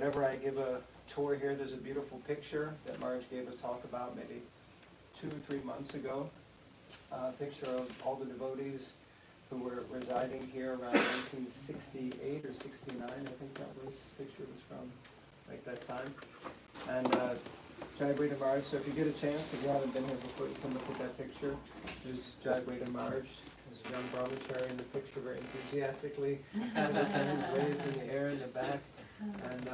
whenever I give a tour here, there's a beautiful picture that Maharaj gave a talk about maybe 2 or 3 months ago. A picture of all the devotees who were residing here around 1968 or 69, I think that picture was from, like that time. And Jayadvaita Maharaj, so if you get a chance, if you haven't been here before, you can look at that picture. There's Jayadvaita Maharaj, there's a young brahmachari in the picture very enthusiastically, with his hands raised in the air in the back. And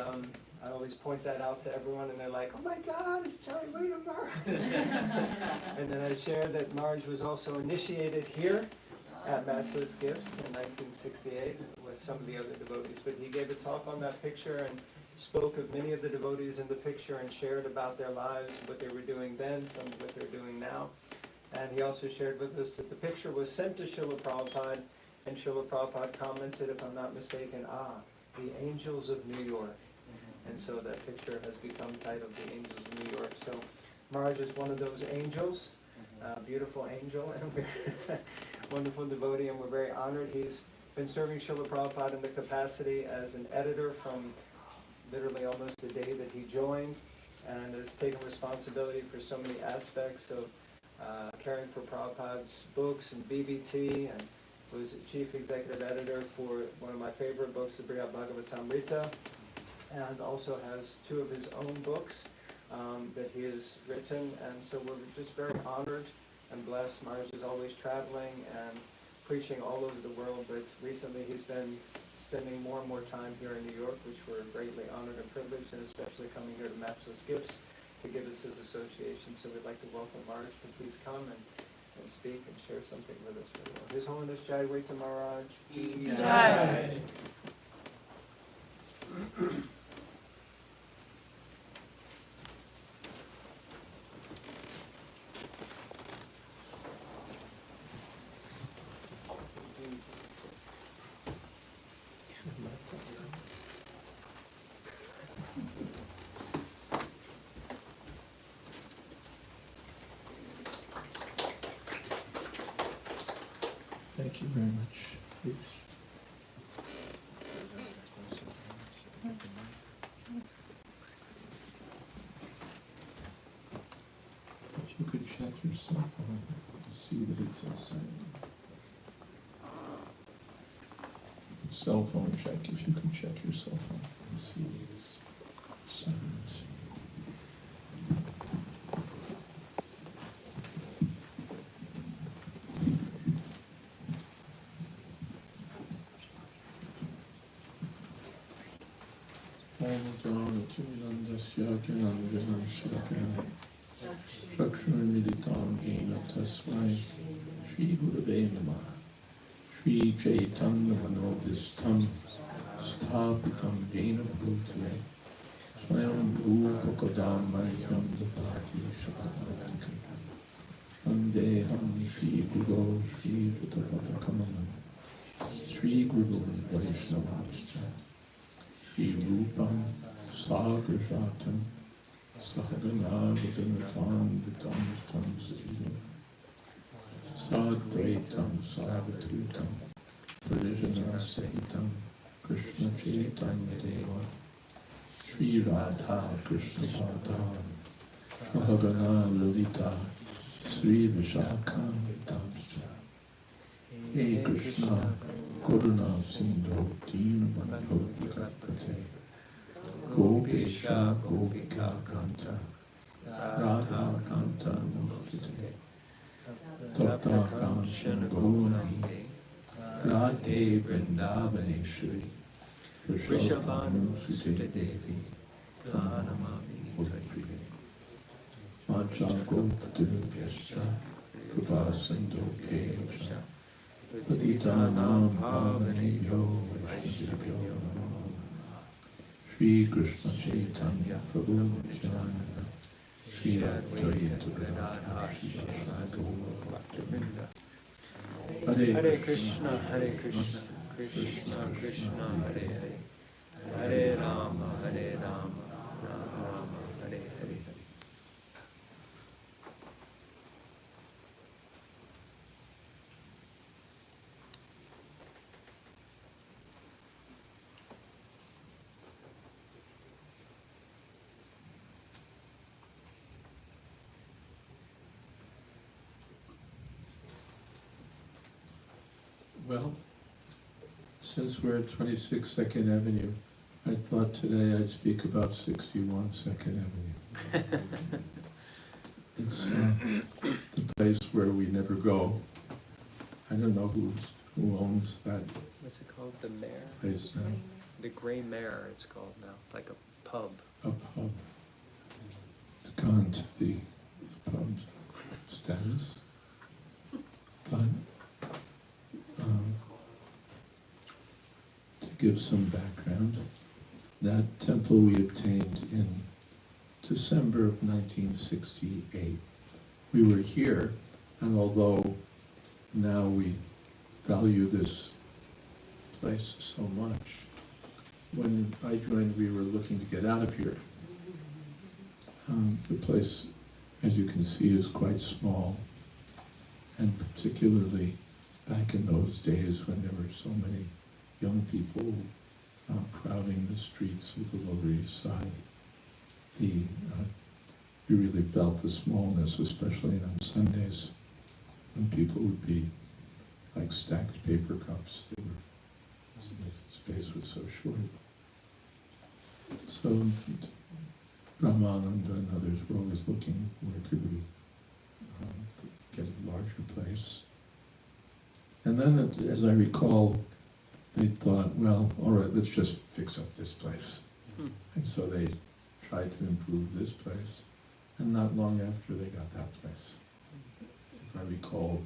I always point that out to everyone, and they're like, "Oh my God, it's Jayadvaita Maharaj!" And then I share that Maharaj was also initiated here at Matchless Gifts in 1968 with some of the other devotees. But he gave a talk on that picture and spoke of many of the devotees in the picture and shared about their lives, what they were doing then, some of what they're doing now. And he also shared with us that the picture was sent to Srila Prabhupada, and Srila Prabhupada commented, if I'm not mistaken, the Angels of New York. And so that picture has become titled The Angels of New York. So Maharaj is one of those angels, beautiful angel, and we're wonderful devotee, and we're very honored. He's been serving Srila Prabhupada in the capacity as an editor from literally almost the day that he joined, and has taken responsibility for so many aspects of caring for Prabhupada's books and BBT, and was chief executive editor for one of my favorite books, the Brihad Bhagavatamrita, and also has 2 of his own books that he has written. And so we're just very honored and blessed. Maharaj is always traveling and preaching all over the world, but recently he's been spending more and more time here in New York, which we're greatly honored and privileged, and especially coming here to Matchless Gifts to give us his association. So we'd like to welcome Maharaj to please come and speak and share something with us. His Holiness Jayadvaita Maharaj. Jai. Thank you very much. If you could check your cell phone to see that it's silent. Cell phone check, if you could check your cell phone and see that it's silent. Tasmai Shri Gurave Namah Shri Chaitanya Manobhistam Sthapitam Jena Bhutale Swayam Bhupakadam Mahyam Dapati Shakatatikam Vandeham Shri Guru Shri Vitapadakamanam Shri Guru Vaishnavascha Shri Rupam Sagrajatam Sahagana Vidanatam Vitam Stam Sajivam Sadvaitam Sarvatutam Parijana Sahitam Krishna Chaitanya Deva Shri Radha Krishna Padam Sahagana Lalita Sri Vishakam Vitamscha Hey Krishna Karuna Sindhu Deenabandhu Vikapate Gopesha Gopika Kanta Radha Kanta Namaste Tata Kamshan Gaurani Radhe Vrindavaneshwari Vrishabhanu Sute Devi Pranamami Mudrive Macha Gopatubhyascha Kripa Sindhu Kecha Padita Nam Bhavanebhyo Vaishnavyo Namo Shri Krishna Chaitanya Prabhu Nityananda Shri Advaita Gadadhar Shri Sadguru Bhaktivinoda Hare Krishna Hare Krishna Krishna Krishna Hare Hare Hare Rama Hare Rama Rama Rama Hare Hare. Well, since we're at 26 Second Avenue, I thought today I'd speak about 61 Second Avenue. It's the place where we never go. I don't know who owns that What's it called? The Mare? place now. The Gray Mare, it's called now, like a pub. A pub. It's gone to the pub status. But to give some background, that temple we obtained in December of 1968. We were here, and although now we value this place so much, when I joined, we were looking to get out of here. The place, as you can see, is quite small, and particularly back in those days when there were so many young people crowding the streets of the Lower East Side, you really felt the smallness, especially on Sundays, when people would be like stacked paper cups. The space was so short. So Brahmananda and others were always looking, where could we get a larger place? And then, as I recall, they thought, well, all right, let's just fix up this place. And so they tried to improve this place, and not long after they got that place. If I recall,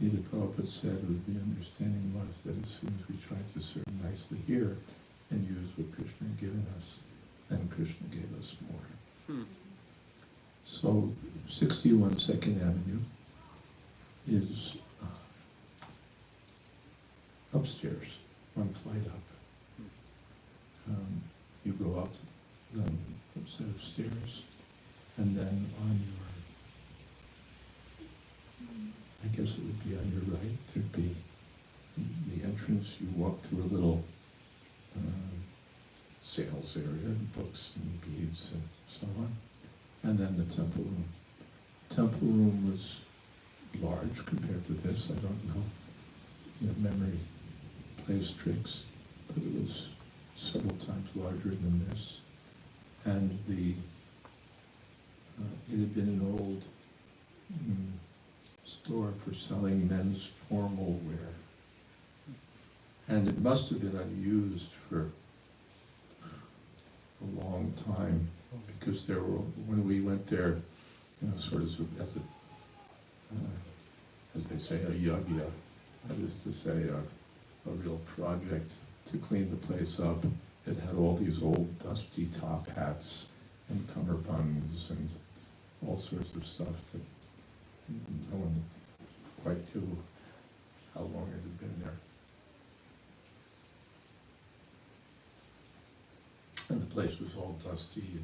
either Prabhupada said, or the understanding was that as soon as we tried to serve nicely here and use what Krishna had given us, then Krishna gave us more. So 61 Second Avenue is upstairs, one flight up. You go up a set of stairs, and then on your, I guess it would be on your right, there'd be the entrance. You walk through a little sales area, books and beads and so on, and then the temple room. Temple room was large compared to this. I don't know, memory plays tricks, but it was several times larger than this. And it had been an old store for selling men's formal wear. And it must have been unused for a long time, because there were, when we went there, sort of as they say, a yagya, that is to say, a real project to clean the place up. It had all these old dusty top hats and cummerbunds and all sorts of stuff that no one quite knew how long it had been there. And the place was all dusty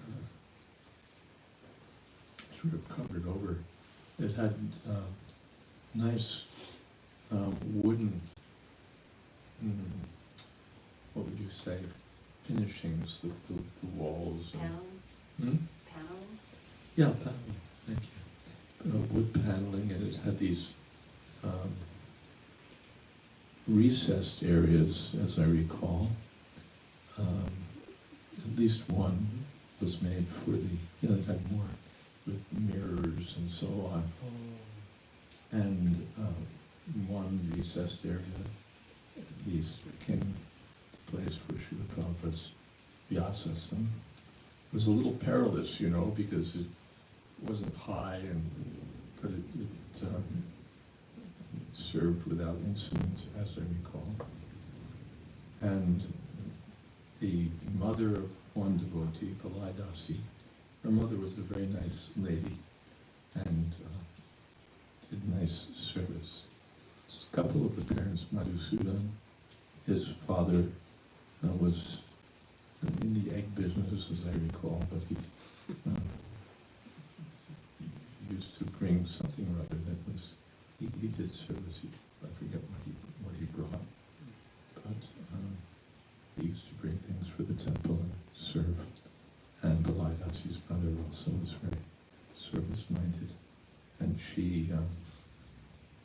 and sort of covered over. It had nice wooden, what would you say, finishings, the walls. Paneling? Paneling? Yeah, paneling, thank you. Wood paneling, and it had these recessed areas, as I recall. At least one was made for it had more with mirrors and so on. And one recessed area, at least, became the place for Srila Prabhupada's Vyasasana. It was a little perilous, because it wasn't high, but it served without incident, as I recall. And the mother of one devotee, Palaidasi, her mother was a very nice lady and did nice service. A couple of the parents, Madhusudan, his father was in the egg business, as I recall, but he used to bring something or other that was, he did service. I forget what he brought, but he used to bring things for the temple and serve. And Balaidasi's mother also was very service-minded, and she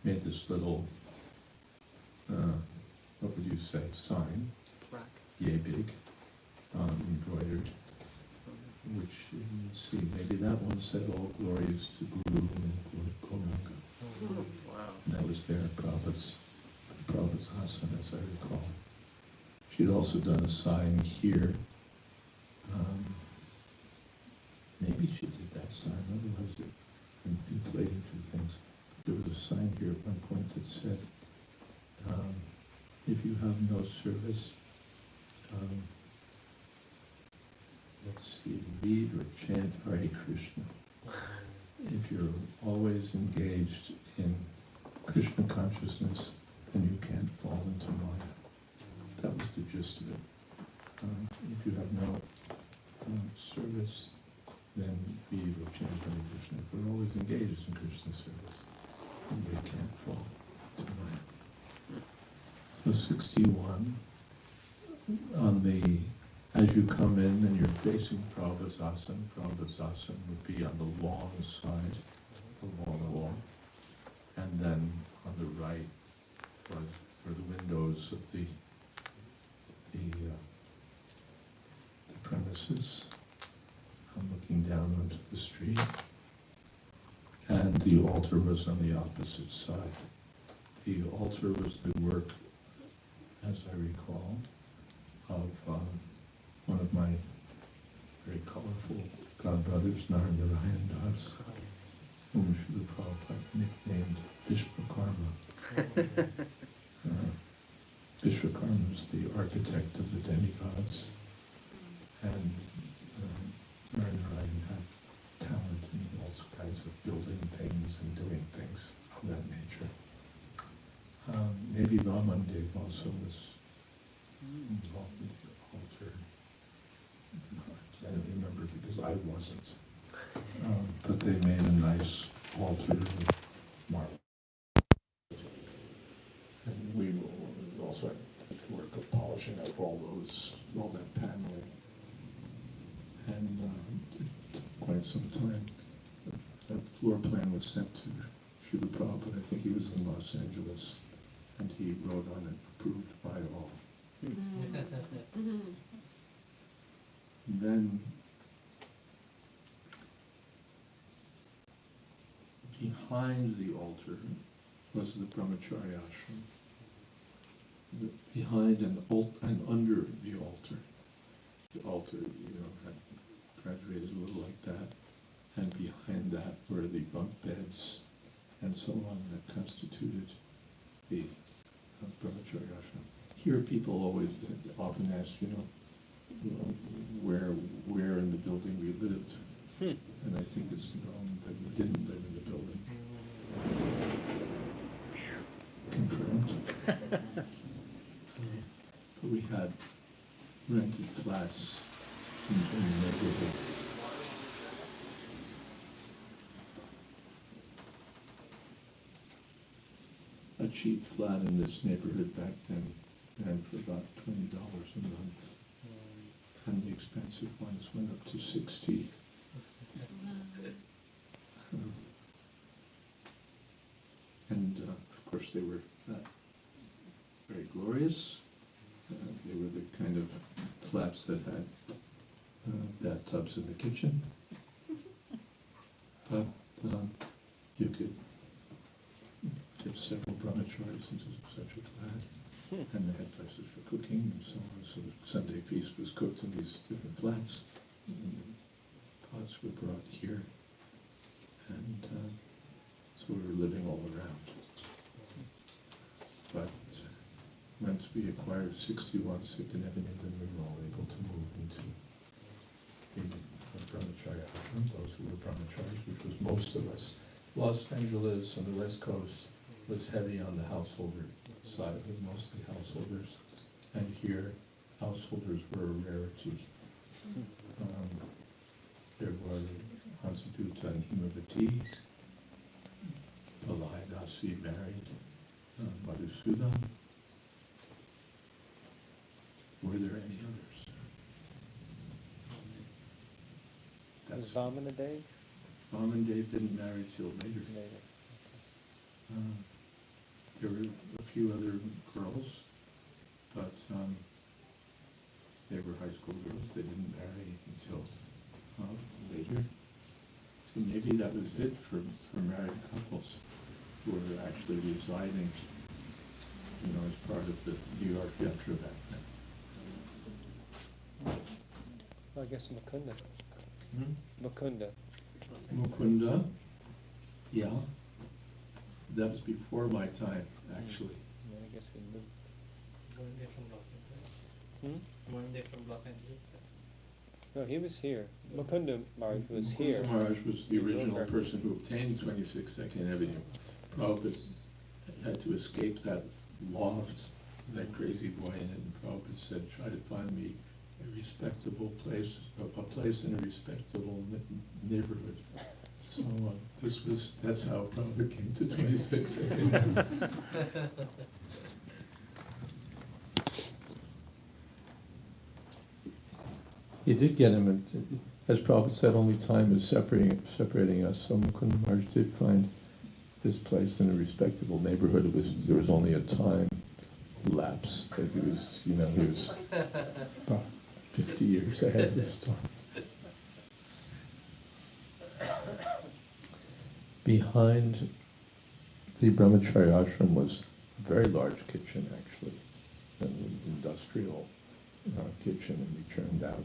made this little, what would you say, sign, Plaque. yay big, embroidered, which you can see, maybe that one said all glories to Guru and Gauranga. Wow. And that was there at Prabhupada's asana, as I recall. She'd also done a sign here. Maybe she did that sign, otherwise I'm conflating two things. There was a sign here at one point that said, if you have no service, let's see, read or chant Hare Krishna. If you're always engaged in Krishna consciousness, then you can't fall into Maya. That was the gist of it. If you have no service, then read or chant Hare Krishna. If we're always engaged in Krishna service, then we can't fall into Maya. So 61, on the, as you come in and you're facing Prabhupada's asana would be on the long side, the long wall, and then on the right are the windows of the premises. I'm looking down onto the street, and the altar was on the opposite side. The altar was the work, as I recall, of one of my very colorful godbrothers, Narayana Das, whom Srila Prabhupada nicknamed Vishwakarma. Vishwakarma is the architect of the demigods, and Narayana had talent in all kinds of building things and doing things of that nature. Maybe Vamandev also was involved with the altar. I don't remember because I wasn't. But they made a nice altar with marble. And we also had the work of polishing up all that paneling. And it took quite some time. That floor plan was sent to Srila Prabhupada. I think he was in Los Angeles. And he wrote on it, approved by all. Then, behind the altar was the brahmacharya ashram. Behind and under the altar. The altar, had graduated a little like that. And behind that were the bunk beds and so on that constituted the brahmacharya ashram. Here people often ask, where in the building we lived. And I think it's known that we didn't live in the building. Confirmed. But we had rented flats in the neighborhood. A cheap flat in this neighborhood back then ran for about $20 a month. And the expensive ones went up to 60. And of course they were very glorious. They were the kind of flats that had bathtubs in the kitchen. But you could fit several brahmacharis into such a flat. And they had places for cooking and so on. So the Sunday feast was cooked in these different flats. And pots were brought here. And so we were living all around. But once we acquired 61 Sikhanevin, then we were all able to move into the brahmacharya ashram, those who were brahmacharis, which was most of us. Los Angeles and the West Coast was heavy on the householder side. It was mostly householders. And here, householders were a rarity. There were Hansaduta and Himavati, Palayadasi married Madhusudan. Were there any others? Was Vamandev? Mom and Dave didn't marry till later. there were a few other girls, but they were high school girls. They didn't marry until later. So maybe that was it for married couples who were actually residing, as part of the New York Metro back then. I guess Mukunda. Hmm? Mukunda. Mukunda, yeah. That was before my time, actually. Yeah, I guess he moved. One day from Los Angeles. Hmm? One day from Los Angeles. No, he was here. Mukunda Maharaj was here. Mukunda Maharaj was the In original Wilbur. person who obtained 26 Second Avenue. Prabhupada had to escape that loft, that crazy boy in it, and Prabhupada said, try to find me a respectable place, a place in a respectable neighborhood. So that's how Prabhupada came to 26 Second Avenue. He did get him, as Prabhupada said, only time is separating us. So Mukunda Maharaj did find this place in a respectable neighborhood. There was only a time lapse that he was about 50 years ahead of his time. Behind the Brahmachari ashram was a very large kitchen, actually, an industrial kitchen, and we turned out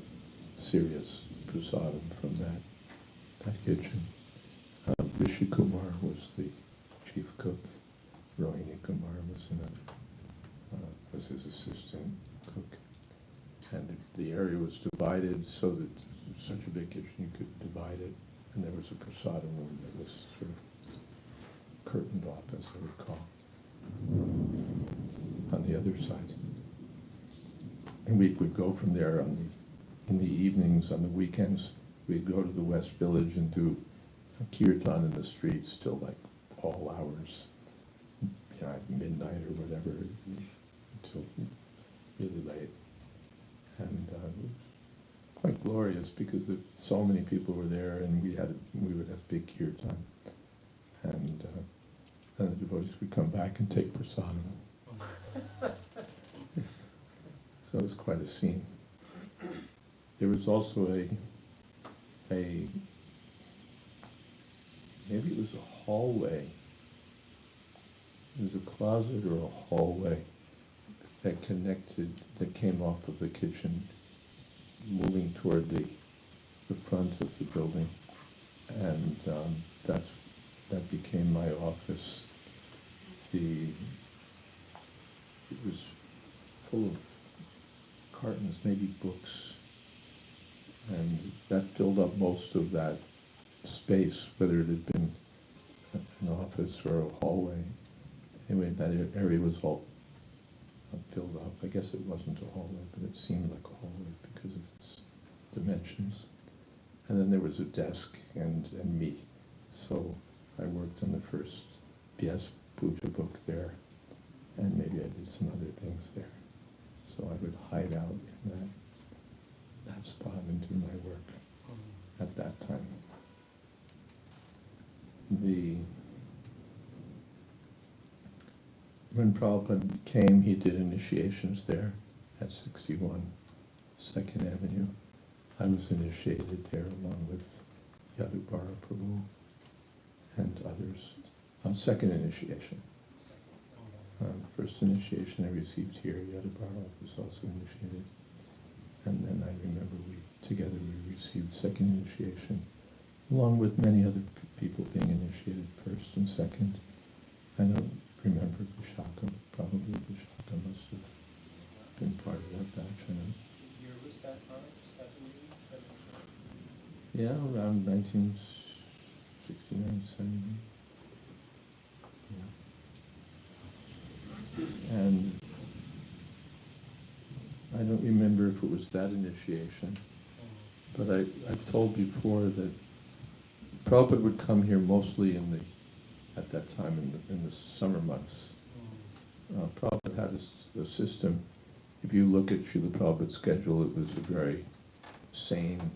serious prasadam from that kitchen. Rishi Kumar was the chief cook. Rohini Kumar was his assistant cook. And the area was divided so that it was such a big kitchen you could divide it. And there was a prasadam room that was sort of curtained off, as I recall, on the other side. And we would go from there in the evenings, on the weekends. We'd go to the West Village and do a kirtan in the streets till like all hours, at midnight or whatever, until really late. And it was quite glorious because so many people were there, and we would have big kirtan, and the devotees would come back and take prasadam. So it was quite a scene. There was also maybe it was a hallway. It was a closet or a hallway that came off of the kitchen, moving toward the front of the building, and that became my office. It was full of cartons, maybe books, and that filled up most of that space, whether it had been an office or a hallway. Anyway, that area was all filled up. I guess it wasn't a hallway, but it seemed like a hallway because of its dimensions. And then there was a desk and me. So I worked on the first PS Puja book there, and maybe I did some other things there. So I would hide out in that spot and do my work at that time. When Prabhupada came, he did initiations there at 61 2nd Avenue. I was initiated there along with Yadubara Prabhu and others. Second initiation. First initiation I received here, Yadubara was also initiated. And then I remember together we received second initiation, along with many other people being initiated first and second. I don't remember Vishaka. Probably Vishaka must have been part of that batch. I know. Year was that, March? 70, 74? Yeah, around 1969, 70. Yeah. And I don't remember if it was that initiation, but I've told before that Prabhupada would come here mostly at that time in the summer months. Prabhupada had a system. If you look at Srila Prabhupada's schedule, it was a very sane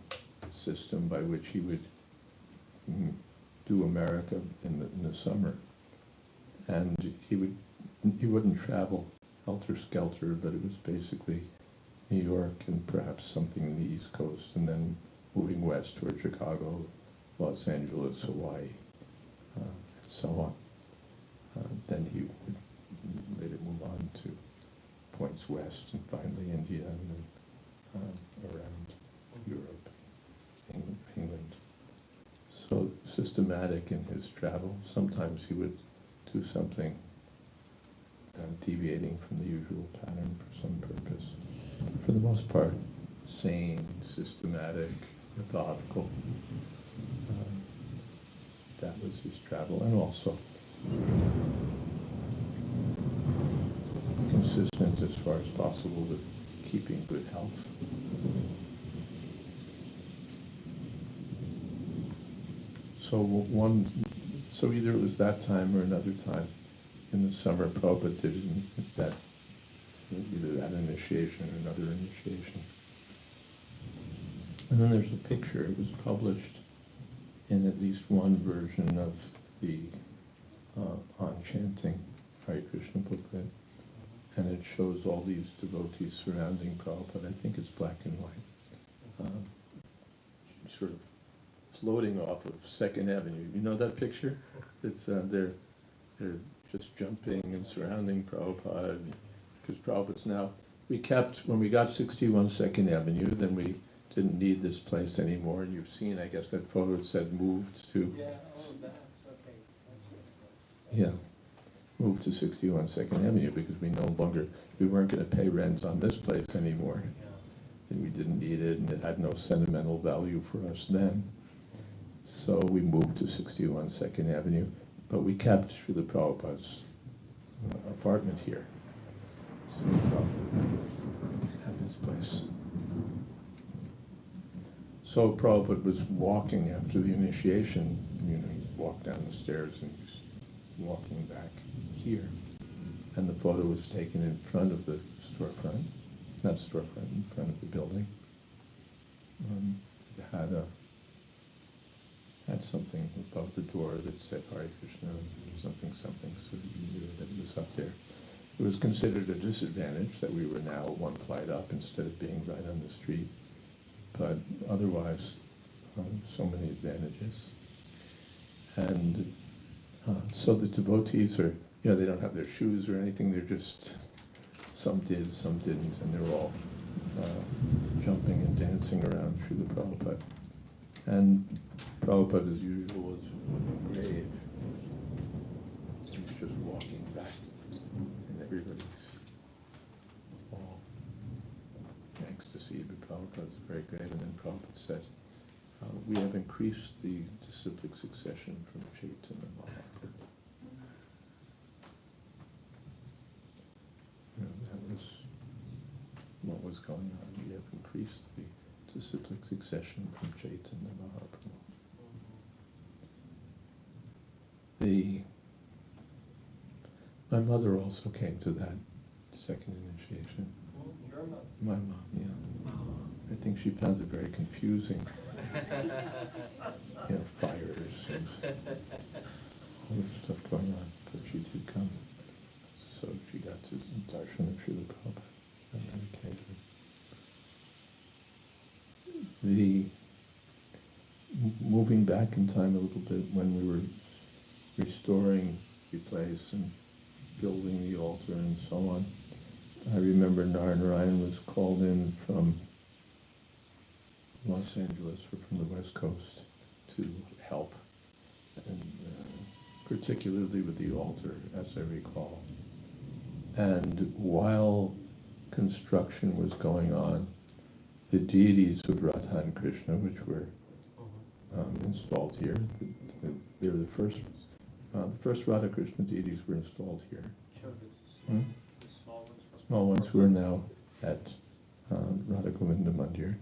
system by which he would do America in the summer. And he would he wouldn't travel helter-skelter, but it was basically New York and perhaps something in the East Coast, and then moving west toward Chicago, Los Angeles, Hawaii, and so on. Then he would later move on to points west, and finally India, and then around Europe, England. So systematic in his travel. Sometimes he would do something deviating from the usual pattern for some purpose. For the most part, sane, systematic, methodical. That was his travel, and also consistent as far as possible with keeping good health. So either it was that time or another time in the summer, Prabhupada did that, either that initiation or another initiation. And then there's a picture. It was published in at least one version of the On Chanting Hare Krishna booklet, and it shows all these devotees surrounding Prabhupada. I think it's black and white, sort of floating off of Second Avenue. You know that picture? It's they're just jumping and surrounding Prabhupada, because Prabhupada's now, when we got 61 Second Avenue, then we didn't need this place anymore, and you've seen, I guess, that photo said moved to, Yeah, that's okay. yeah, moved to 61 Second Avenue, because we weren't going to pay rent on this place anymore, and we didn't need it, and it had no sentimental value for us then. So we moved to 61 Second Avenue, but we kept the Prabhupada's apartment here. So Prabhupada had his place. So Prabhupada was walking after the initiation, he walked down the stairs and he's walking back here. And the photo was taken in front of the storefront, not storefront, in front of the building. It had something above the door that said Hare Krishna, something, so you knew that it was up there. It was considered a disadvantage that we were now one flight up instead of being right on the street, but otherwise, so many advantages. And so the devotees are, they don't have their shoes or anything, they're just, some did, some didn't, and they're all jumping and dancing around through the Prabhupada. And Prabhupada, as usual, was grave. He's just walking back, and everybody's all in ecstasy, but Prabhupada's very grave. And then Prabhupada said, we have increased the disciplic succession from Chaitanya Mahaprabhu. That was what was going on. We have increased the disciplic succession from Chaitanya Mahaprabhu. My mother also came to that second initiation. Your mother? My mom, yeah. I think she found it very confusing. Fires and all this stuff going on, but she did come. So she got to darshan of Srila Prabhupada on that occasion. Moving back in time a little bit, when we were restoring the place and building the altar and so on, I remember Narayan was called in from Los Angeles or from the West Coast to help, and particularly with the altar, as I recall. And while construction was going on, the deities of Radha and Krishna, which were installed here, they were the first Radha Krishna deities were installed here. Sure, the small ones. Small ones who are now at Radha Govinda Mandir.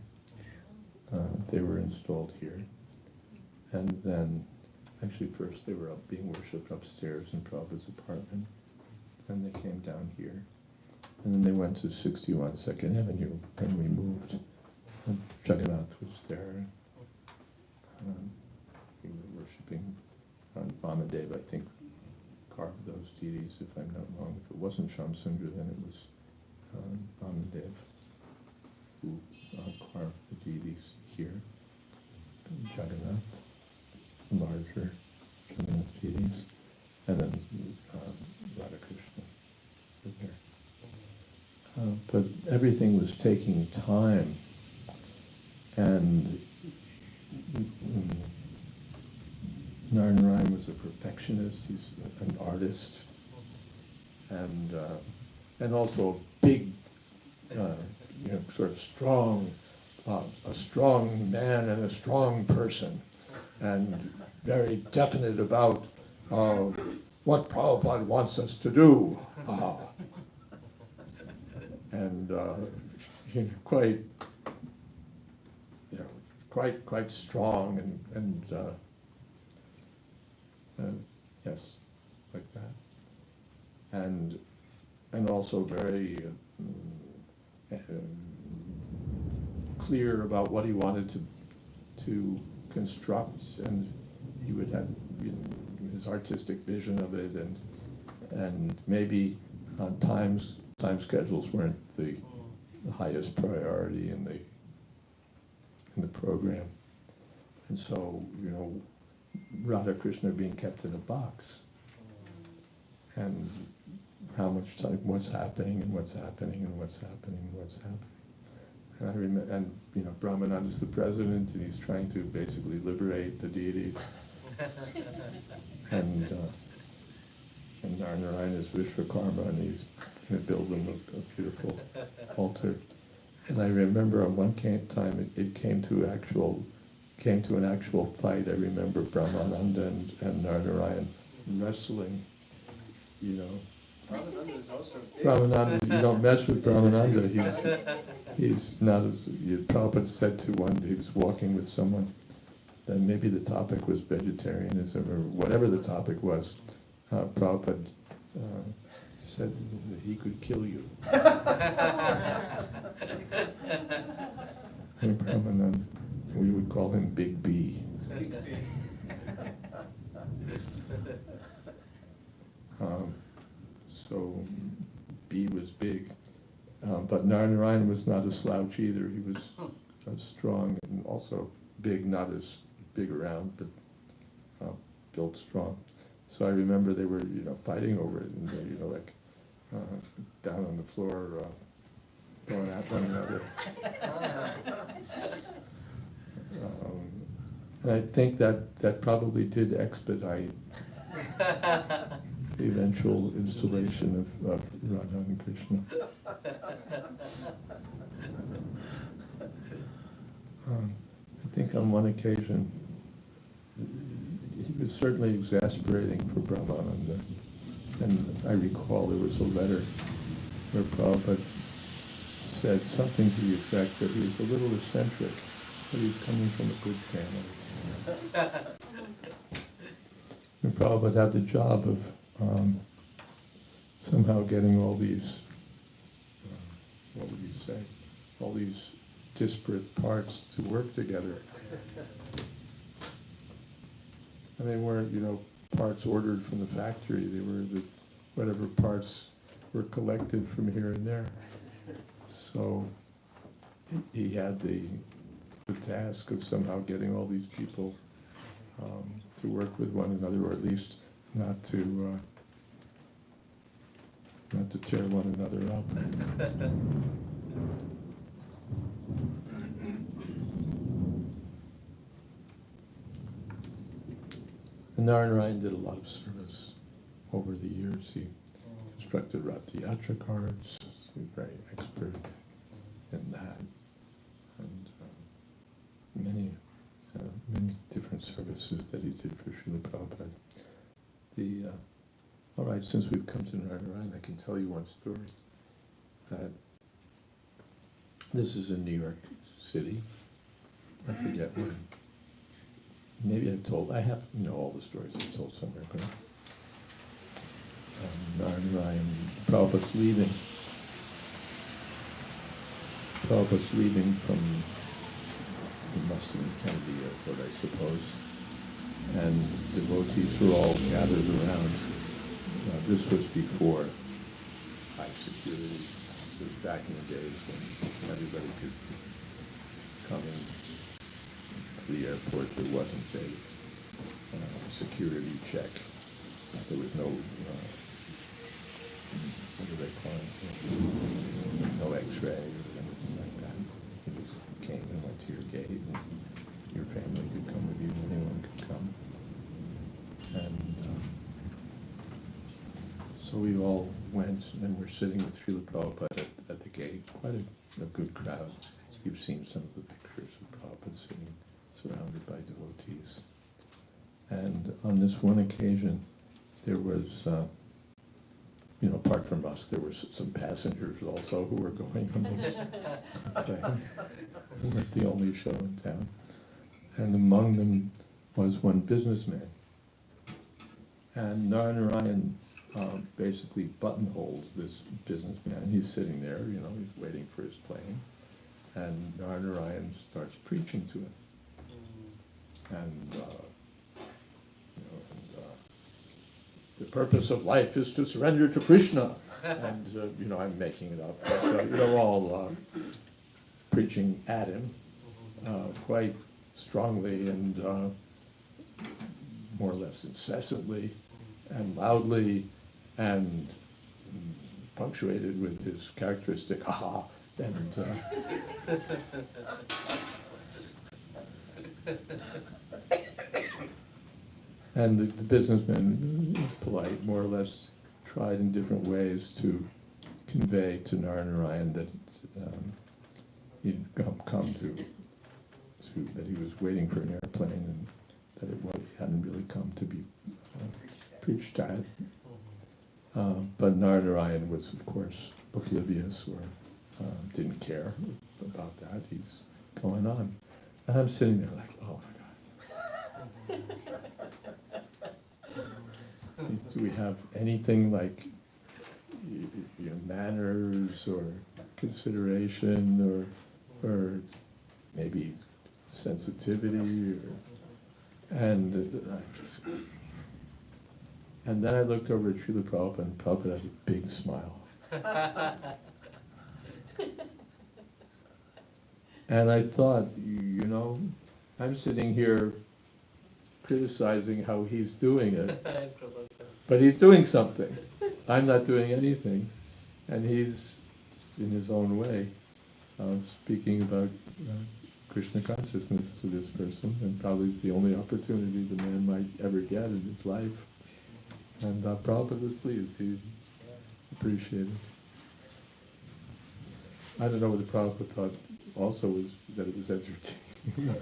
They were installed here. And then, actually first they were being worshipped upstairs in Prabhupada's apartment. Then they came down here. And then they went to 61 Second Avenue, and we moved. And Jagannath was there. We were worshipping Vamadeva, I think, carved those deities, if I'm not wrong. If it wasn't Shamsundra, then it was Brahmadev who carved the deities here. Jagannath, larger Jagannath deities, and then Radha Krishna were there. But everything was taking time, and Narayana was a perfectionist. He's an artist, and also a big, sort of strong, a strong man and a strong person, and very definite about what Prabhupada wants us to do, and quite strong and yes, like that, and also very clear about what he wanted to construct, and he would have his artistic vision of it, and maybe time schedules weren't the highest priority in the program, and so Radha Krishna being kept in a box, and how much time, what's happening and what's happening and what's happening and what's happening. And I remember, and Brahmananda's the president, and he's trying to basically liberate the deities. and Narayana is Vishwakarma, and he's going to build them a beautiful altar. And I remember on one time it came to an actual fight. I remember Brahmananda and Narayana wrestling, Brahmananda is also big. Brahmananda, you don't mess with Brahmananda. He's not as, Prabhupada said to one, he was walking with someone, and maybe the topic was vegetarianism or whatever the topic was. Prabhupada said that he could kill you. And Brahmananda, we would call him Big B. So B was big, but Narayana was not a slouch either. He was strong and also big, not as big around, but built strong. So I remember they were, fighting over it, and they, down on the floor, going at one another. And I think that probably did expedite the eventual installation of Radha and Krishna. I think on one occasion, he was certainly exasperating for Brahmananda. And I recall there was a letter where Prabhupada said something to the effect that he was a little eccentric, but he's coming from a good family. And Prabhupada had the job of somehow getting all these, what would you say, all these disparate parts to work together. And they weren't, parts ordered from the factory. They were whatever parts were collected from here and there. So he had the task of somehow getting all these people to work with one another, or at least not to tear one another up. And Narayana did a lot of service over the years. He constructed Ratiyatra cards. He was very expert in that, and many different services that he did for Srila Prabhupada. All right, since we've come to Narayana, I can tell you one story. That this is in New York City. I forget when. Maybe I have to know all the stories I've told somewhere, but Narayana, Prabhupada's leaving. Prabhupada's leaving from, it must have been Kennedy Airport, I suppose, and devotees were all gathered around this was before high security. It was back in the days when everybody could come in to the airport. There wasn't a security check. There was no, what do they call it? No X-ray or anything like that. You just came and went to your gate, and your family could come with you, anyone could come. And so we all went, and we're sitting with Srila Prabhupada at the gate, quite a good crowd. You've seen some of the pictures of Prabhupada sitting surrounded by devotees. And on this one occasion, there was, apart from us, there were some passengers also who were going on this plane. We weren't the only show in town. And among them was one businessman. And Narayana basically buttonholed this businessman. He's sitting there, he's waiting for his plane. And Narayana starts preaching to him. And, the purpose of life is to surrender to Krishna. And, I'm making it up. But, they're all preaching at him quite strongly and more or less incessantly and loudly and punctuated with his characteristic ha-ha. And and the businessman was polite, more or less tried in different ways to convey to Narayana that he'd come to that he was waiting for an airplane and that he hadn't really come to be preached at. But Narayana was, of course, oblivious or didn't care about that. He's going on. And I'm sitting there like, oh my God. Do we have anything like manners or consideration or maybe sensitivity and then I looked over at Srila Prabhupada, and Prabhupada had a big smile. And I thought, I'm sitting here criticizing how he's doing it, but he's doing something. I'm not doing anything, and he's, in his own way, speaking about Krishna consciousness to this person, and probably it's the only opportunity the man might ever get in his life. And Prabhupada was pleased. He appreciated it. I don't know whether Prabhupada thought also was that it was entertaining.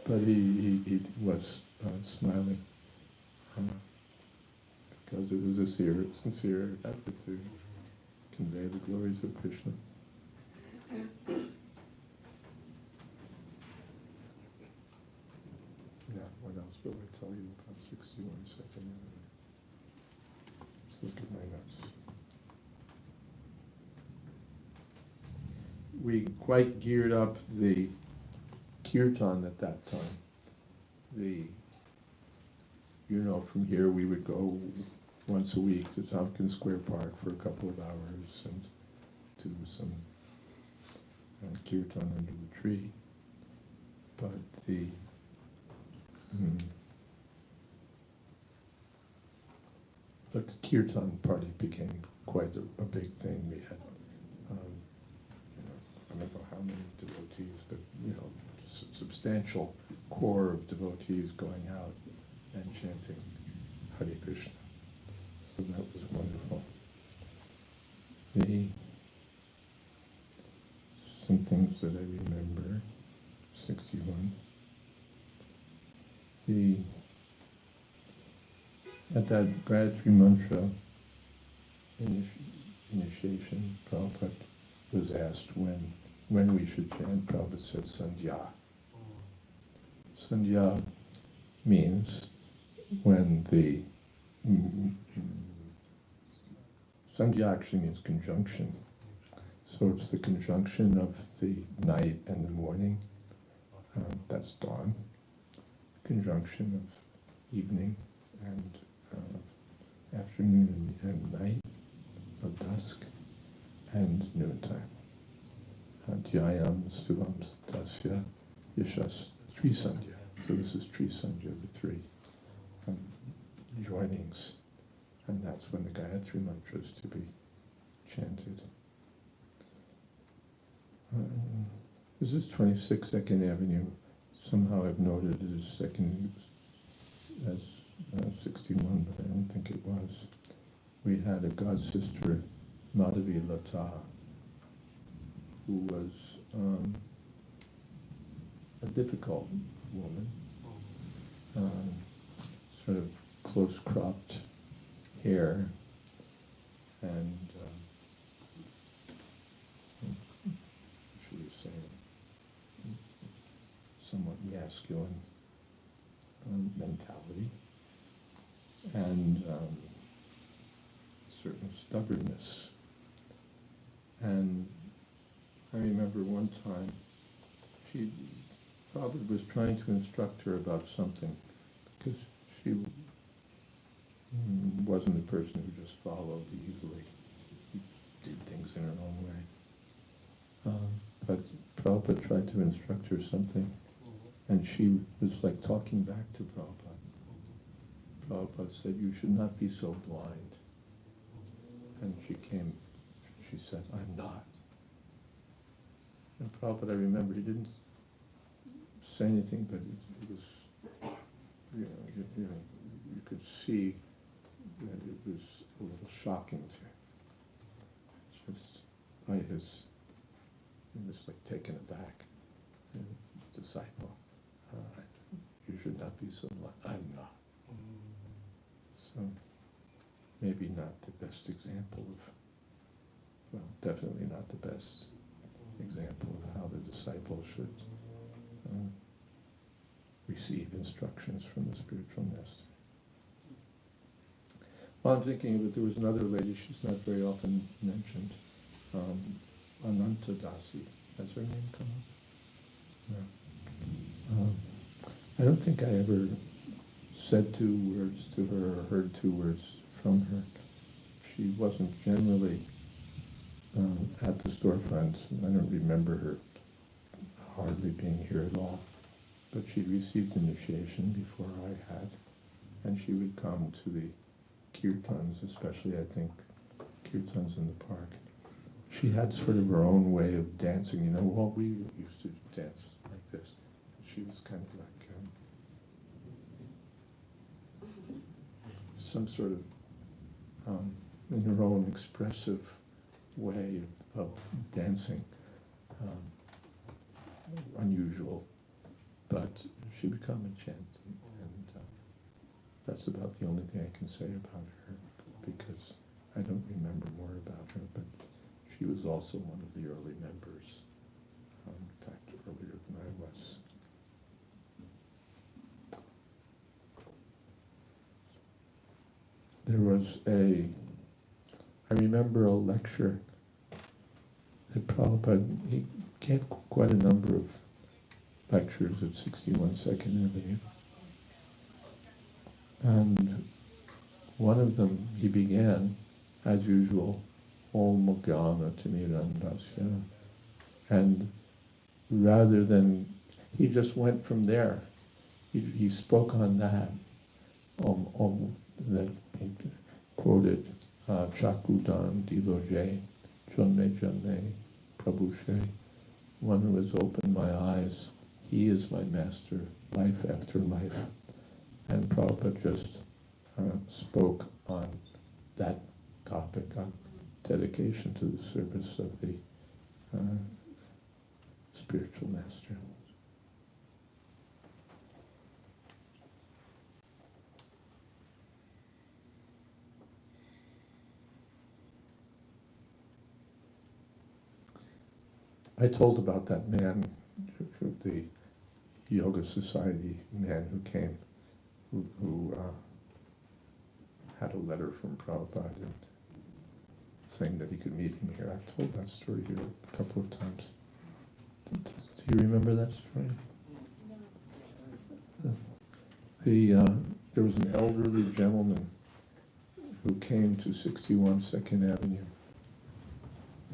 But he was smiling because it was a sincere effort to convey the glories of Krishna. Yeah, what else will I tell you about 61 second? Let's look at my notes. We quite geared up the kirtan at that time. From here we would go once a week to Tompkins Square Park for a couple of hours and do some kirtan under the tree. But the kirtan party became quite a big thing. We had, I don't know how many devotees, but substantial core of devotees going out and chanting Hare Krishna. So that was wonderful. Some things that I remember, 61. At that Gayatri Mantra initiation, Prabhupada was asked when we should chant. Prabhupada said Sandhya. Sandhya means when the Sandhya actually means conjunction. So it's the conjunction of the night and the morning. That's dawn. Conjunction of evening and afternoon and night, of dusk, and noontime. Jayam Suvam Tasya Yashas Tri Sandhya. So this is Tri Sandhya, the three joinings. And that's when the Gayatri mantra is to be chanted. This is 26 Second Avenue. Somehow I've noted it as second, as 61, but I don't think it was. We had a god sister, Madhavi Lata, who was a difficult woman, sort of close-cropped hair, and should we say somewhat masculine mentality, and certain stubbornness. And I remember one time she probably was trying to instruct her about something, because she wasn't a person who just followed easily. She did things in her own way. But Prabhupada tried to instruct her something, and she was like talking back to Prabhupada. Prabhupada said, "You should not be so blind." And she said, "I'm not." And Prabhupada, I remember, he didn't say anything, but it was, you could see that it was a little shocking to her. Just by he was like taken aback. And his disciple, "You should not be so blind." "I'm not." So maybe not the best example of, well, definitely not the best example of how the disciple should receive instructions from the spiritual master. Well, I'm thinking of it, there was another lady, she's not very often mentioned, Ananta Dasi. Has her name come up? No. I don't think I ever said 2 words to her or heard 2 words from her. She wasn't generally at the storefront. I don't remember her hardly being here at all. But she received initiation before I had, and she would come to the kirtans, especially I think kirtans in the park. She had sort of her own way of dancing. Well, we used to dance like this. She was kind of like some sort of, in her own expressive way of dancing, unusual, but she would come and chant, and that's about the only thing I can say about her, because I don't remember more about her, but she was also one of the early members, in fact, earlier than I was. There was I remember a lecture that Prabhupada, he gave quite a number of lectures at 61 Second Avenue. And one of them, he began, as usual, Om Jnana Timirandasya. And rather than, he just went from there. He spoke on that. That he quoted Chakudan Diloje, Junme Junme, Prabhushe, one who has opened my eyes. He is my master, life after life. And Prabhupada just spoke on that topic, on dedication to the service of the spiritual master. I told about that man, the Yoga Society man who came, who had a letter from Prabhupada and saying that he could meet him here. I've told that story here a couple of times. Do you remember that story? There was an elderly gentleman who came to 61 Second Avenue,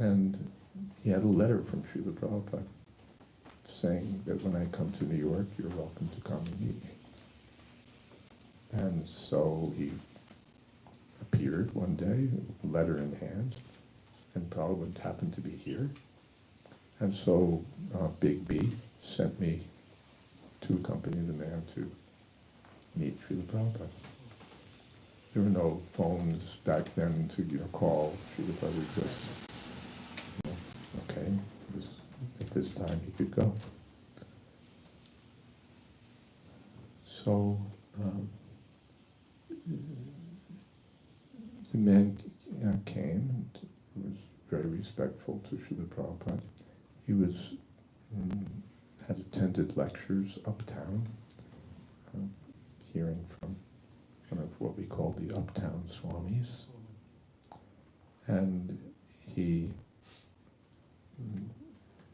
and he had a letter from Srila Prabhupada saying that when I come to New York, you're welcome to come and meet me. And so he appeared one day, letter in hand, and Prabhupada happened to be here. And so Big B sent me to accompany the man to meet Srila Prabhupada. There were no phones back then to call Srila Prabhupada, just, okay, at this time he could go. So the man came and was very respectful to Srila Prabhupada. He had attended lectures uptown, hearing from one of what we call the uptown Swamis. And he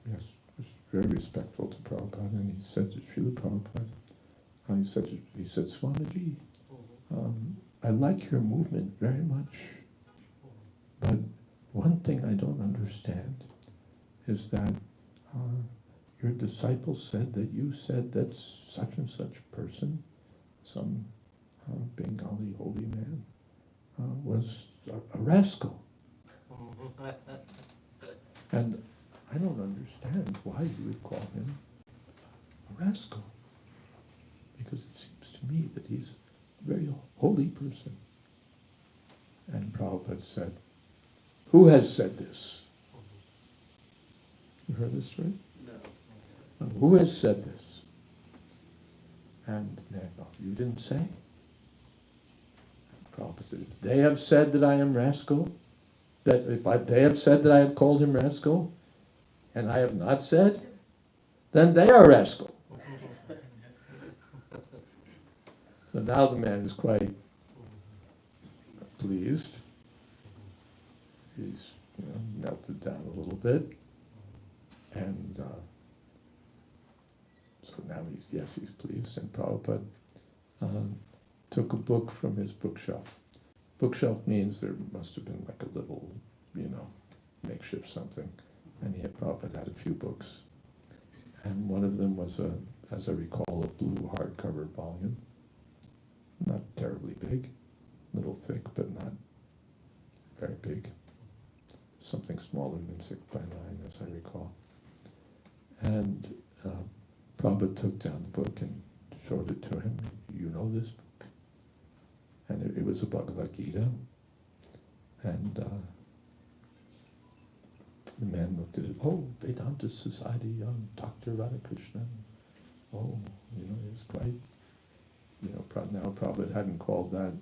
was very respectful to Prabhupada, and he said to Srila Prabhupada, he said, Swamiji, I like your movement very much, but one thing I don't understand is that your disciple said that you said that such and such person, some Bengali holy man, was a rascal. And I don't understand why you would call him a rascal, because it seems to me that he's a very holy person. And Prabhupada said, who has said this? You heard this, right? No. Who has said this? And no, you didn't say. And Prabhupada said, if they have said that I am rascal, they have said that I have called him rascal, and I have not said, then they are rascal. So now the man is quite pleased. He's melted down a little bit, and so now he's pleased. And Prabhupada took a book from his bookshelf. Bookshelf means there must have been like a little, makeshift something. And Prabhupada had a few books. And one of them was, as I recall, a blue hardcover volume. Not terribly big, a little thick, but not very big. Something smaller than 6 by 9, as I recall. And Prabhupada took down the book and showed it to him. You know this book? And it was a Bhagavad Gita. And the man looked at it. Oh, Vedanta Society, Dr. Radhakrishnan. Oh, he's quite, now Prabhupada hadn't called that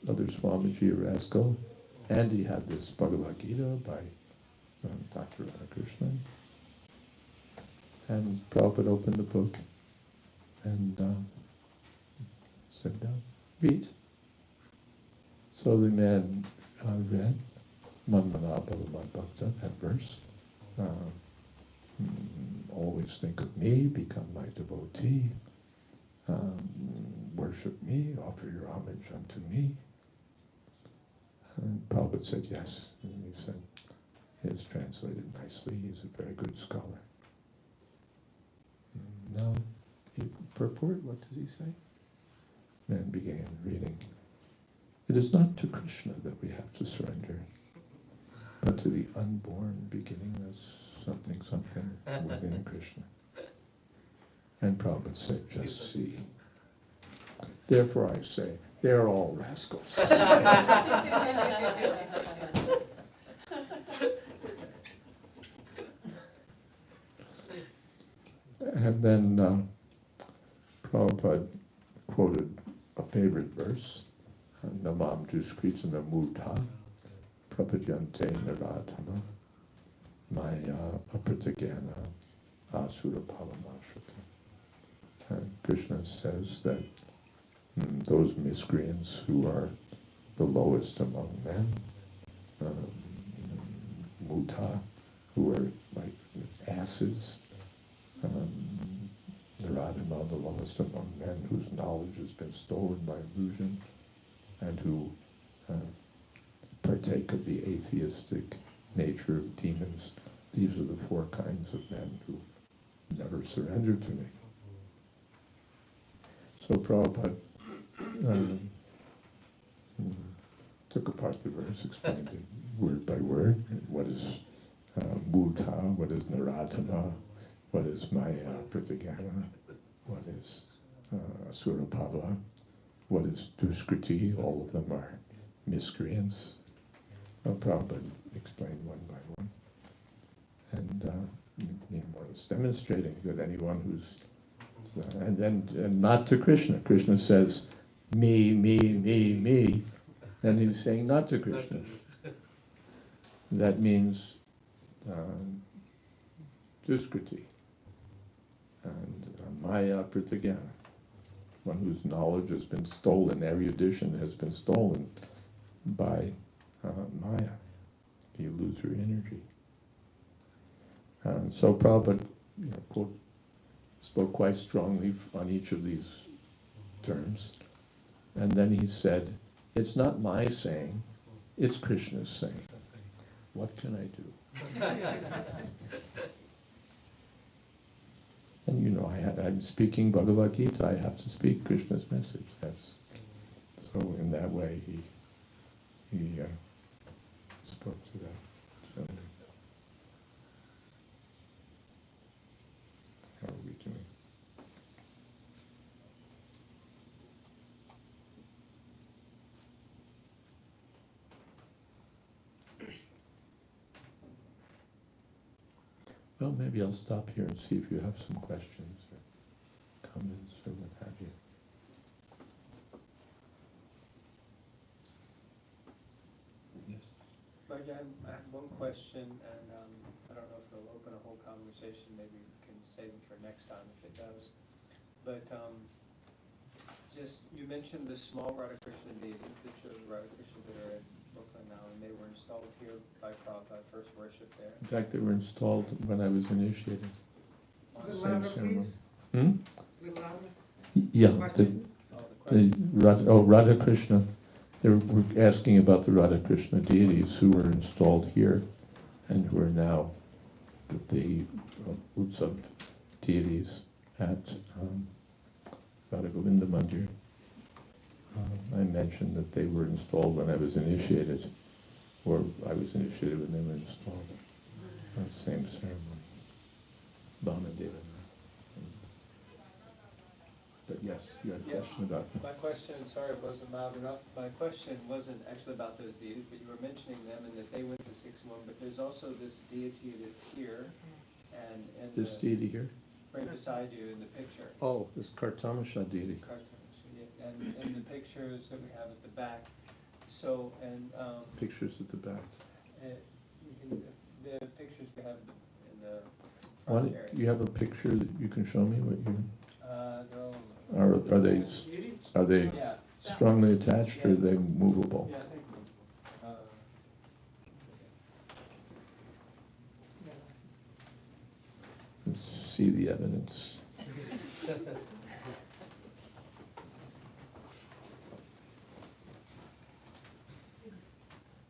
other Swamiji a rascal. And he had this Bhagavad Gita by Dr. Radhakrishnan. And Prabhupada opened the book and said, read. So the man read, Manmana Bhava Bhakta, that verse. Always think of me, become my devotee. Worship me, offer your homage unto me. And Prabhupada said yes. And he said, it's translated nicely. He's a very good scholar. Now, purport, what does he say? Man began reading. It is not to Krishna that we have to surrender, but to the unborn beginningless something within Krishna. And Prabhupada said, just see. Therefore I say, they're all rascals. And then Prabhupada quoted a favorite verse, Namam Duskritana Mudha, Prapadyante Naradhana, Maya Apratagyana Asura Palamashata. And Krishna says that those miscreants who are the lowest among men, Mudha, who are like asses, Naradhana, the lowest among men, whose knowledge has been stolen by illusion, and who partake of the atheistic nature of demons. These are the four kinds of men who never surrendered to me. So Prabhupada took apart the verse, explained it word by word. What is Buddha, what is Naradama, what is Maya Pratigana, what is Surabhava, what is Duskriti, all of them are miscreants. Prabhupada explained one by one. And was demonstrating that anyone who's, and not to Krishna. Krishna says, me, me. And he's saying not to Krishna. That means Duskriti and Maya Pratigana, one whose knowledge has been stolen, erudition has been stolen by Maya, the illusory energy. So Prabhupada spoke quite strongly on each of these terms. And then he said, it's not my saying, it's Krishna's saying. What can I do? And I'm speaking Bhagavad Gita, I have to speak Krishna's message. So in that way he spoke to that. So, how are we doing? Well, maybe I'll stop here and see if you have some questions or comments or what have you. Yes. Marge, I have one question, and I don't know if it'll open a whole conversation, maybe we can save it for next time if it does. But you mentioned the small Radha Krishna deities, the children of Radha Krishna that are in Brooklyn now, and they were installed here by Prabhupada, first worship there. In fact, they were installed when I was initiated. Same ceremony. Yeah, Radha Krishna. They were asking about the Radha Krishna deities who were installed here and who are now the Utsav deities at Radha Govinda Mandir. I mentioned that they were installed when I was initiated, or I was initiated when they were installed. Same ceremony. Bhamadeva. But yes, you had a question about them. My question, sorry it wasn't loud enough, my question wasn't actually about those deities, but you were mentioning them and that they went to 61, but there's also this deity that's here, and This deity here? right beside you in the picture. Oh, this Kartamasha deity. And the pictures that we have at the back, so, and, Pictures at the back. the pictures we have in the Why front don't area. you have a picture that you can show me what you, They're all, are they yeah, strongly attached or are they movable? yeah, I think, Let's see the evidence.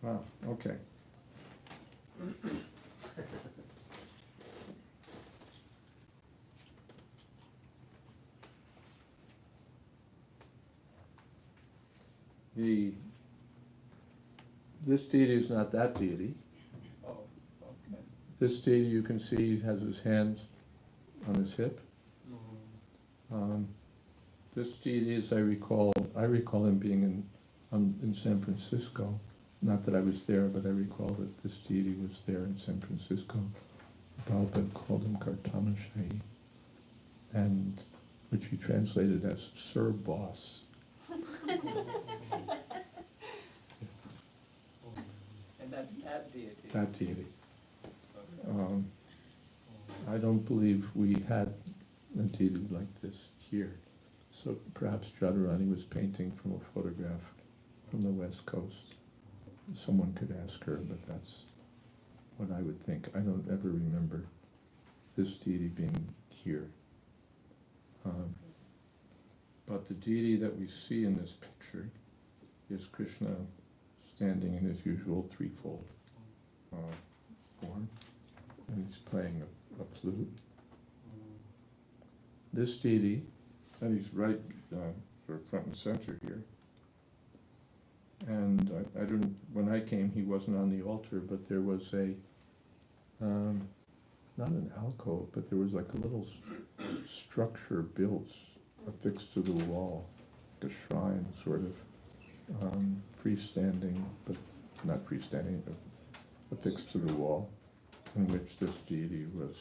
Wow, okay. This deity is not that deity. oh, okay. This deity you can see has his hand on his hip. This deity, as I recall him being in San Francisco. Not that I was there, but I recall that this deity was there in San Francisco. Prabhupada called him Kartamashahi, and which he translated as Sir Boss. And that's that deity? That deity. Okay. I don't believe we had a deity like this here. So perhaps Jadharani was painting from a photograph from the West Coast. Someone could ask her, but that's what I would think. I don't ever remember this deity being here. But the deity that we see in this picture is Krishna standing in his usual threefold form, and he's playing a flute. This deity, and he's right sort of front and center here. And I don't. When I came, he wasn't on the altar, but there was a not an alcove, but there was like a little structure built affixed to the wall, like a shrine, sort of freestanding, but not freestanding, but affixed to the wall, in which this deity was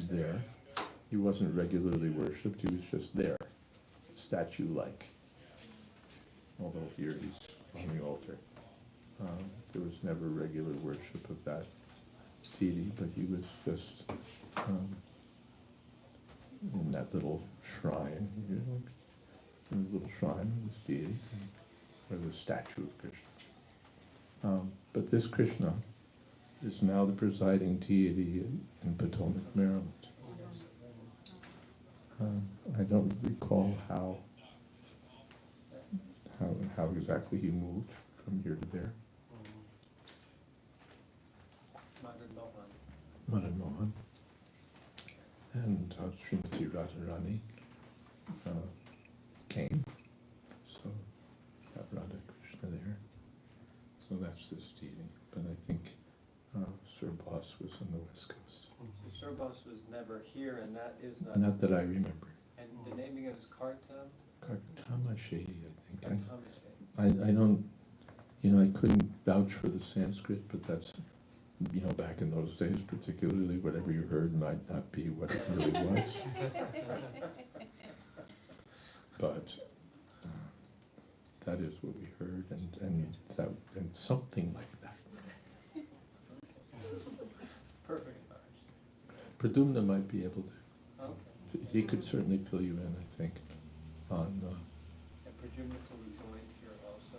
there. He wasn't regularly worshipped, he was just there, statue-like. Although here he's on the altar. There was never regular worship of that deity, but he was just in that little shrine, you know, in the little shrine of this deity, or the statue of Krishna. But this Krishna is now the presiding deity in Potomac, Maryland. I don't recall how exactly he moved from here to there. Madan Mohan. And Srimati Radharani came. So got Radha Krishna there. So that's this deity. But I think Sir Boss was on the West Coast. Sir Boss was never here, and that is Not that I remember. And the naming of his Kartam? Kartamashe, I think. Kartamashe. I don't, I couldn't vouch for the Sanskrit, but that's, back in those days particularly, whatever you heard might not be what it really was. But that is what we heard, and something like that. Perfect. Pradumna might be able to. Okay. He could certainly fill you in, I think, on... And Prajumna joined here also?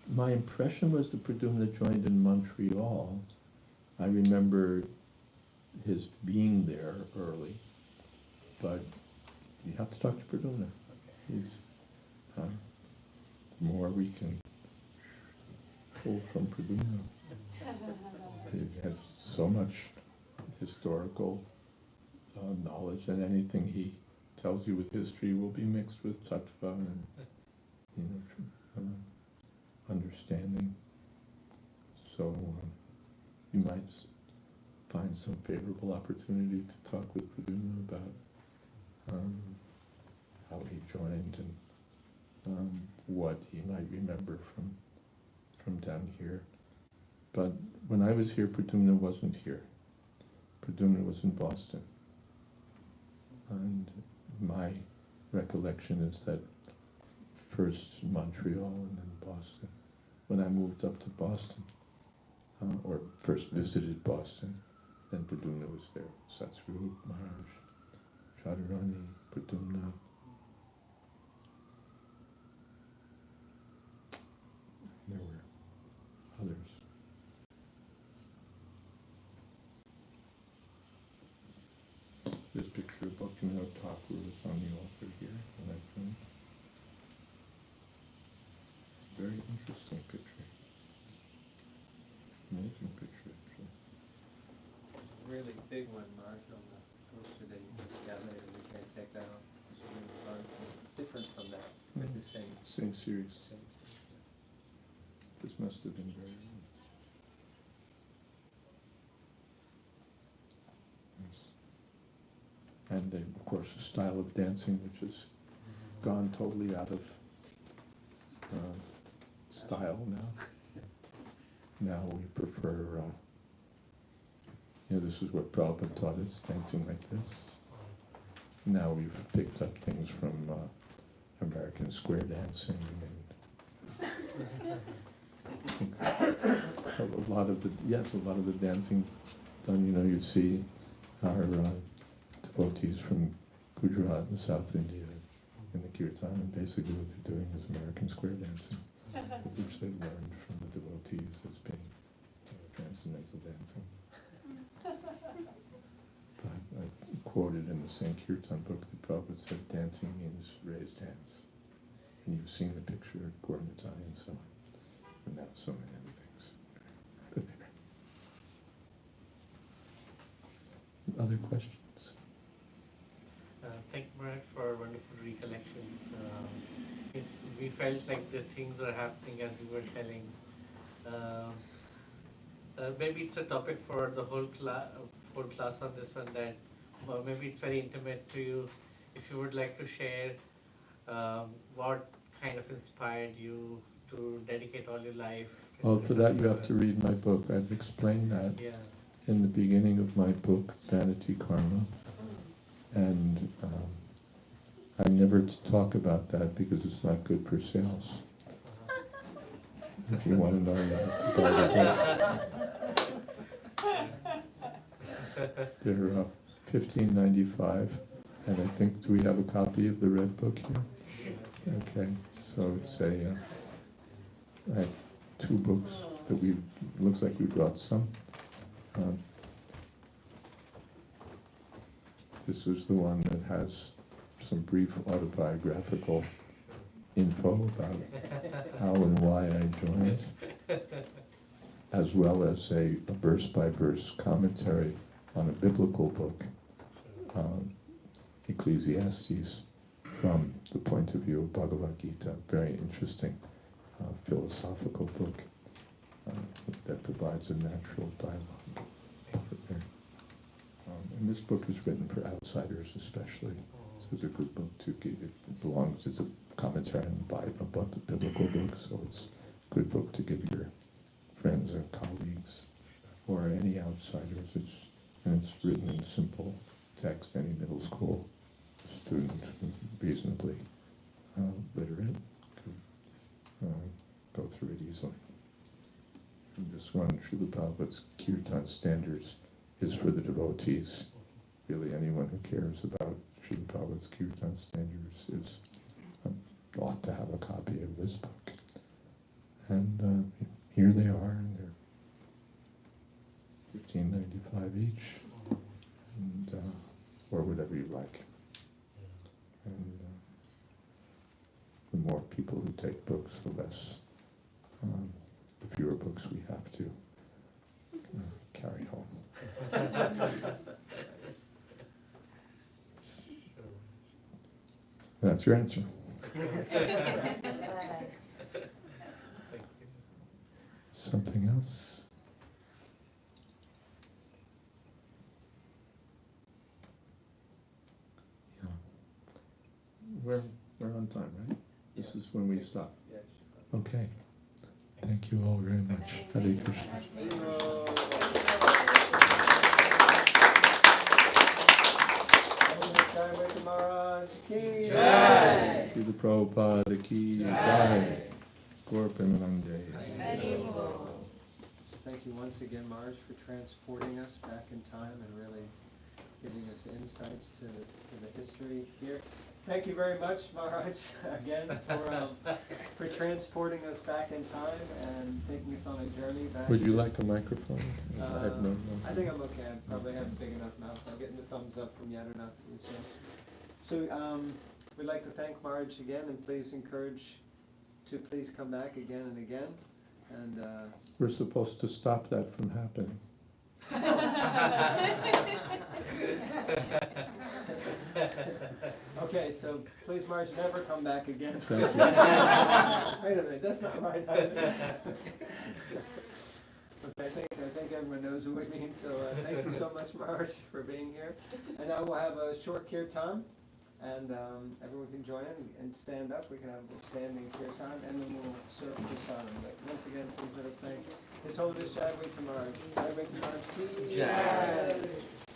My impression was that Pradumna joined in Montreal. I remember his being there early, but you have to talk to Pradumna. He's the more we can pull from Pradumna. He has so much historical knowledge, and anything he tells you with history will be mixed with tattva and understanding. So you might find some favorable opportunity to talk with Pradumna about how he joined and what he might remember from down here. But when I was here, Pradumna wasn't here. Pradumna was in Boston. And my recollection is that first Montreal and then Boston. When I moved up to Boston, or first visited Boston, then Pradumna was there. Satsvarup, Maharaj, Radharani, Pradumna. There were others. This picture of Bhaktivinoda Thakur is on the altar here, and I think very interesting picture. Amazing picture, actually. Really big one, Mark, on the poster that you put together, we can't take that off. It's really fun. Different from that, but the same. Same series. Same. This must have been very nice. And of course, a style of dancing which has gone totally out of style now. Now we prefer, this is what Prabhupada taught us, dancing like this. Now we've picked up things from American square dancing and a lot of the dancing done, you see our devotees from Gujarat and South India in the kirtan, and basically what they're doing is American square dancing, which they've learned from the devotees as being transcendental dancing. But I quote quoted in the Sankirtan book that Prabhupada said dancing means raised hands. And you've seen the picture of Gormatai and so on. And now so many other things. Other questions? Thank you, Maharaj, for wonderful recollections. We felt like the things are happening as you were telling. Maybe it's a topic for the whole class on this one, that maybe it's very intimate to you. If you would like to share what kind of inspired you to dedicate all your life. Well, for that you have to read my book. I've explained that Yeah. in the beginning of my book, Vanity Karma. And I never talk about that because it's not good for sales. If you want to know, you have to buy the book. They're $15.95, and I think, do we have a copy of the red book here? Okay, so it's I have 2 books that looks like we brought some. This was the one that has some brief autobiographical info about how and why I joined, as well as a verse-by-verse commentary on a biblical book, Ecclesiastes, from the point of view of Bhagavad Gita. Very interesting philosophical book that provides a natural dialogue. And this book is written for outsiders especially, so it's a good book to give. It's a commentary on the biblical book, so it's a good book to give your friends or colleagues or any outsiders. It's written in simple text. Any middle school student, reasonably literate, could go through it easily. And this one, Srila Prabhupada's Kirtan Standards, is for the devotees. Really, anyone who cares about Srila Prabhupada's Kirtan Standards ought to have a copy of this book. And here they are, and they're $15.95 each, and or whatever you like. And the more people who take books, the fewer books we have to carry home. That's your answer. Something else? Yeah. We're on time, right? This is when we stop. Okay. Thank you all very much. Hare Krishna. Jayadvaita Maharaj ki Jai. Srila Prabhupada ki Jai. Gaur Premanande. Thank you once again, Maharaj, for transporting us back in time and really giving us insights to the history here. Thank you very much, Maharaj, again for transporting us back in time and taking us on a journey back. Would you like a microphone? I have no I think I'm okay. I probably have a big enough mouth. I'm getting the thumbs up from Yadanath. So we'd like to thank Maharaj again, and please encourage to please come back again and again. And We're supposed to stop that from happening. okay, so please, Maharaj, never come back again. Thank you. Wait a minute, that's not right. Okay, I think everyone knows what we mean. So thank you so much, Maharaj, for being here. And now we'll have a short kirtan, and everyone can join in and stand up. We can have a standing kirtan, and then we'll serve prasadam. But once again, please let us thank His Holiness Jayadvaita Maharaj. Jayadvaita Maharaj ki Jai.